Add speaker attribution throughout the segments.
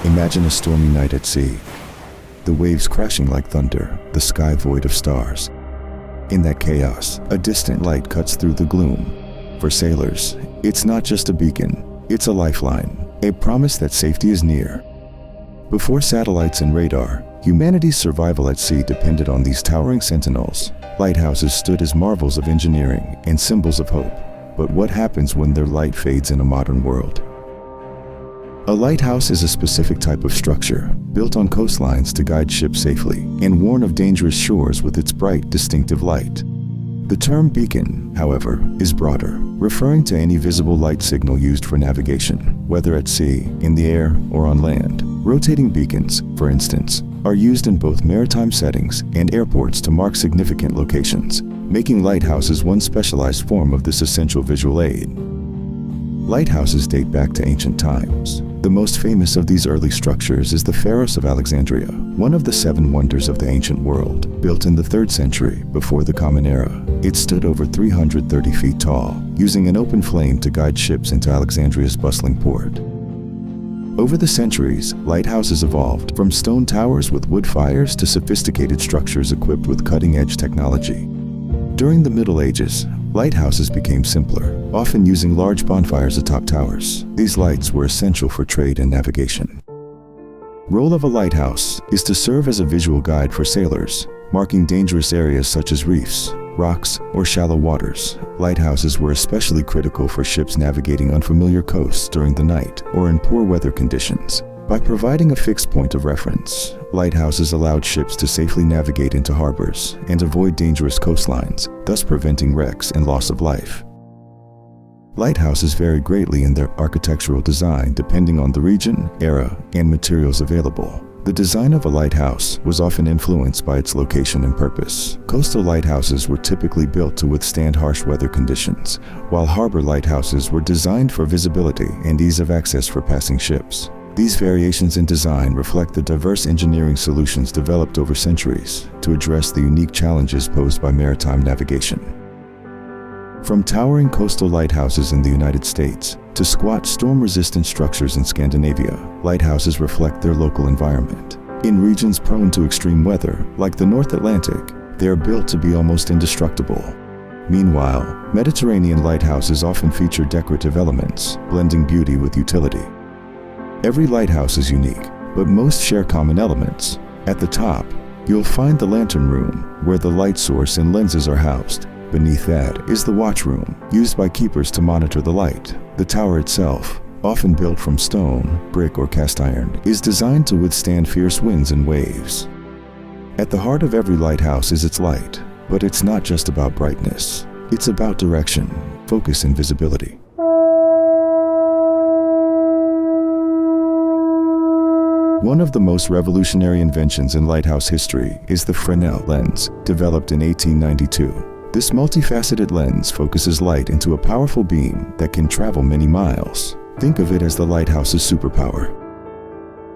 Speaker 1: Imagine a stormy night at sea. The waves crashing like thunder, the sky void of stars. In that chaos, a distant light cuts through the gloom. For sailors, it's not just a beacon, it's a lifeline, a promise that safety is near. Before satellites and radar, humanity's survival at sea depended on these towering sentinels. Lighthouses stood as marvels of engineering and symbols of hope. But what happens when their light fades in a modern world? A lighthouse is a specific type of structure, built on coastlines to guide ships safely and warn of dangerous shores with its bright, distinctive light. The term beacon, however, is broader, referring to any visible light signal used for navigation, whether at sea, in the air, or on land. Rotating beacons, for instance, are used in both maritime settings and airports to mark significant locations, making lighthouses one specialized form of this essential visual aid. Lighthouses date back to ancient times. The most famous of these early structures is the Pharos of Alexandria, one of the 7 wonders of the ancient world. Built in the 3rd century before the Common Era, it stood over 330 feet tall, using an open flame to guide ships into Alexandria's bustling port. Over the centuries, lighthouses evolved from stone towers with wood fires to sophisticated structures equipped with cutting-edge technology. During the Middle Ages, lighthouses became simpler, often using large bonfires atop towers. These lights were essential for trade and navigation. Role of a lighthouse is to serve as a visual guide for sailors, marking dangerous areas such as reefs, rocks, or shallow waters. Lighthouses were especially critical for ships navigating unfamiliar coasts during the night or in poor weather conditions. By providing a fixed point of reference, lighthouses allowed ships to safely navigate into harbors and avoid dangerous coastlines, thus preventing wrecks and loss of life. Lighthouses vary greatly in their architectural design depending on the region, era, and materials available. The design of a lighthouse was often influenced by its location and purpose. Coastal lighthouses were typically built to withstand harsh weather conditions, while harbor lighthouses were designed for visibility and ease of access for passing ships. These variations in design reflect the diverse engineering solutions developed over centuries to address the unique challenges posed by maritime navigation. From towering coastal lighthouses in the United States to squat storm-resistant structures in Scandinavia, lighthouses reflect their local environment. In regions prone to extreme weather, like the North Atlantic, they are built to be almost indestructible. Meanwhile, Mediterranean lighthouses often feature decorative elements, blending beauty with utility. Every lighthouse is unique, but most share common elements. At the top, you'll find the lantern room, where the light source and lenses are housed. Beneath that is the watch room, used by keepers to monitor the light. The tower itself, often built from stone, brick, or cast iron, is designed to withstand fierce winds and waves. At the heart of every lighthouse is its light, but it's not just about brightness. It's about direction, focus, and visibility. One of the most revolutionary inventions in lighthouse history is the Fresnel lens, developed in 1892. This multifaceted lens focuses light into a powerful beam that can travel many miles. Think of it as the lighthouse's superpower.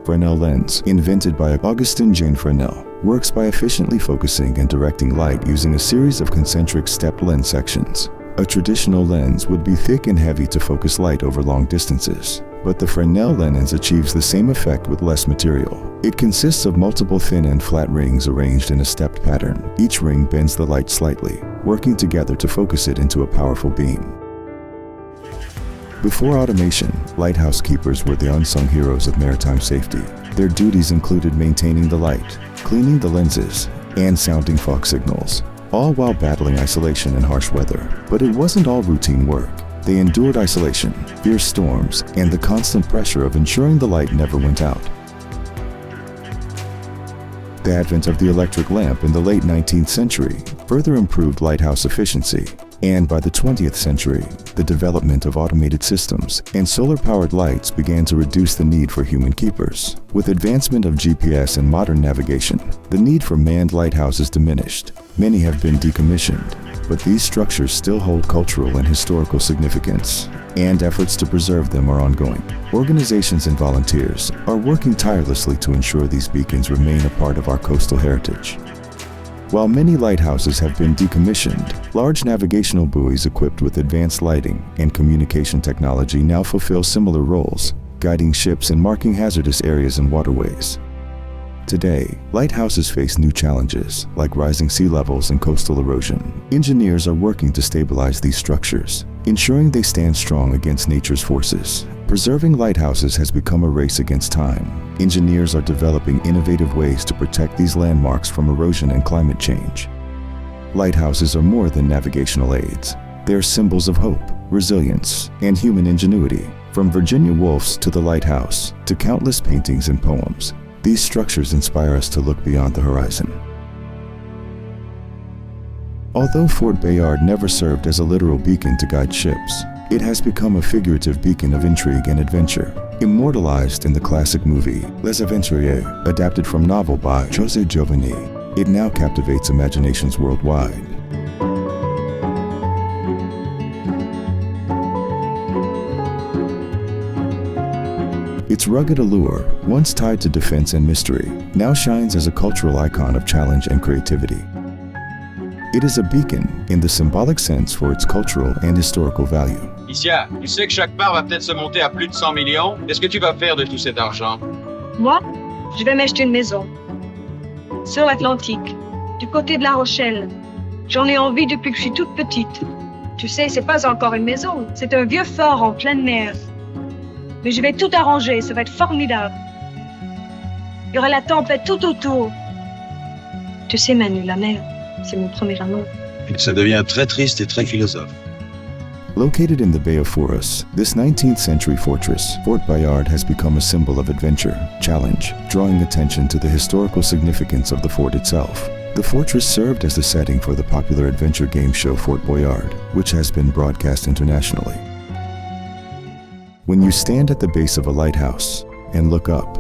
Speaker 1: Fresnel lens, invented by Augustin Jean Fresnel, works by efficiently focusing and directing light using a series of concentric stepped lens sections. A traditional lens would be thick and heavy to focus light over long distances, but the Fresnel lens achieves the same effect with less material. It consists of multiple thin and flat rings arranged in a stepped pattern. Each ring bends the light slightly, working together to focus it into a powerful beam. Before automation, lighthouse keepers were the unsung heroes of maritime safety. Their duties included maintaining the light, cleaning the lenses, and sounding fog signals, all while battling isolation and harsh weather. But it wasn't all routine work. They endured isolation, fierce storms, and the constant pressure of ensuring the light never went out. The advent of the electric lamp in the late 19th century further improved lighthouse efficiency, and by the 20th century, the development of automated systems and solar-powered lights began to reduce the need for human keepers. With advancement of GPS and modern navigation, the need for manned lighthouses diminished. Many have been decommissioned, but these structures still hold cultural and historical significance, and efforts to preserve them are ongoing. Organizations and volunteers are working tirelessly to ensure these beacons remain a part of our coastal heritage. While many lighthouses have been decommissioned, large navigational buoys equipped with advanced lighting and communication technology now fulfill similar roles, guiding ships and marking hazardous areas and waterways. Today, lighthouses face new challenges, like rising sea levels and coastal erosion. Engineers are working to stabilize these structures, ensuring they stand strong against nature's forces. Preserving lighthouses has become a race against time. Engineers are developing innovative ways to protect these landmarks from erosion and climate change. Lighthouses are more than navigational aids. They are symbols of hope, resilience, and human ingenuity. From Virginia Woolf's To the Lighthouse to countless paintings and poems, these structures inspire us to look beyond the horizon. Although Fort Bayard never served as a literal beacon to guide ships, it has become a figurative beacon of intrigue and adventure. Immortalized in the classic movie Les Aventuriers, adapted from novel by José Giovanni, it now captivates imaginations worldwide. Its rugged allure, once tied to defense and mystery, now shines as a cultural icon of challenge and creativity. It is a beacon in the symbolic sense for its cultural and historical value.
Speaker 2: Isia, tu sais que chaque part va peut-être se monter à plus de 100 millions. Qu'est-ce que tu vas faire de tout cet argent?
Speaker 3: Moi, je vais m'acheter une maison. Sur l'Atlantique, du côté de La Rochelle. J'en ai envie depuis que je suis toute petite. Tu sais, c'est pas encore une maison, c'est un vieux fort en pleine mer. Mais je vais tout arranger, ça va être formidable. Il y aura la tempête tout autour. Tu sais, Manu, la mer, c'est mon premier amour.
Speaker 2: Ça devient très triste et très philosophe.
Speaker 1: Located in the Bay of Forus, this 19th century fortress, Fort Bayard has become a symbol of adventure, challenge, drawing attention to the historical significance of the fort itself. The fortress served as the setting for the popular adventure game show Fort Boyard, which has been broadcast internationally. When you stand at the base of a lighthouse and look up,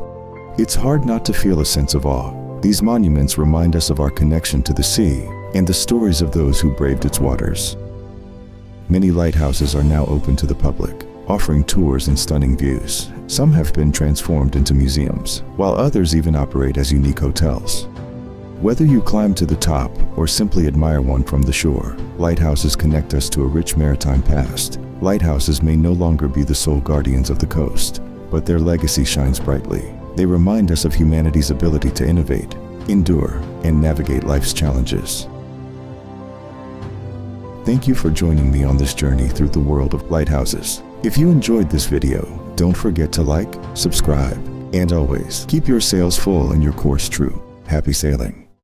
Speaker 1: it's hard not to feel a sense of awe. These monuments remind us of our connection to the sea and the stories of those who braved its waters. Many lighthouses are now open to the public, offering tours and stunning views. Some have been transformed into museums, while others even operate as unique hotels. Whether you climb to the top or simply admire one from the shore, lighthouses connect us to a rich maritime past. Lighthouses may no longer be the sole guardians of the coast, but their legacy shines brightly. They remind us of humanity's ability to innovate, endure, and navigate life's challenges. Thank you for joining me on this journey through the world of lighthouses. If you enjoyed this video, don't forget to like, subscribe, and always keep your sails full and your course true. Happy sailing.